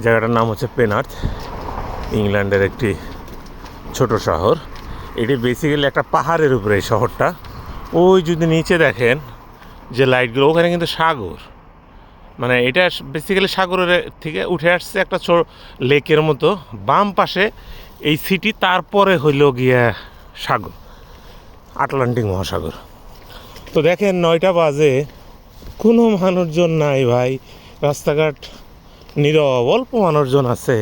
জায়গাটার নাম হচ্ছে পেনার্থ, ইংল্যান্ডের একটি ছোট শহর। এটি বেসিক্যালি একটা পাহাড়ের উপরে এই শহরটা। ওই যদি নিচে দেখেন যে লাইটগুলো, ওখানে কিন্তু সাগর, মানে এটা বেসিক্যালি সাগরের থেকে উঠে আসছে একটা লেকের মতো। বাম পাশে এই সিটি, তারপরে হইল গিয়া সাগর, আটলান্টিক মহাসাগর। তো দেখেন 9টা বাজে, কোনো মানুষজন নাই ভাই, রাস্তাঘাট নীরব, অল্প মানুষজন আছে।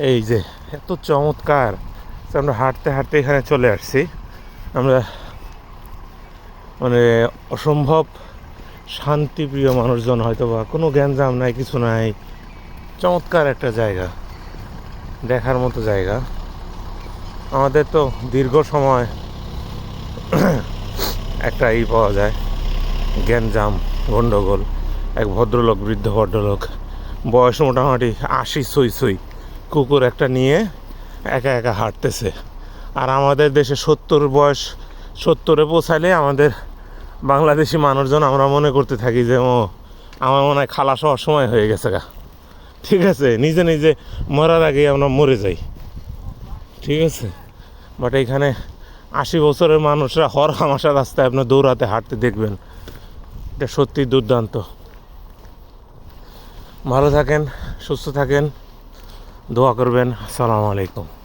এই যে এত চমৎকার, আমরা হাঁটতে হাঁটতে এখানে চলে আসছি। আমরা মানে অসম্ভব শান্তিপ্রিয় মানুষজন, হয়তো বা কোনো গ্যাঞ্জাম নাই, কিছু নাই। চমৎকার একটা জায়গা, দেখার মতো জায়গা। আমাদের তো দীর্ঘ সময় একটা পাওয়া যায়, গ্যাঞ্জাম, গণ্ডগোল। এক ভদ্রলোক, বৃদ্ধ ভদ্রলোক, বয়স মোটামুটি 80 ছুঁই, কুকুর একটা নিয়ে একা একা হাঁটতেছে। আর আমাদের দেশে 70 বয়স, 70-এ পৌঁছালে আমাদের বাংলাদেশি মানুষজন আমরা মনে করতে থাকি যে ও আমার মনে হয় খালাস হওয়ার সময় হয়ে গেছে গা। ঠিক আছে, নিজে নিজে মরার আগেই আমরা মরে যাই। ঠিক আছে, বাট এইখানে 80 বছরের মানুষরা হর হামাশা রাস্তায় আপনার দৌড়াতে হাঁটতে দেখবেন। এটা সত্যি দুর্দান্ত। ভালো থাকেন, সুস্থ থাকেন, দোয়া করবেন। আসসালামু আলাইকুম।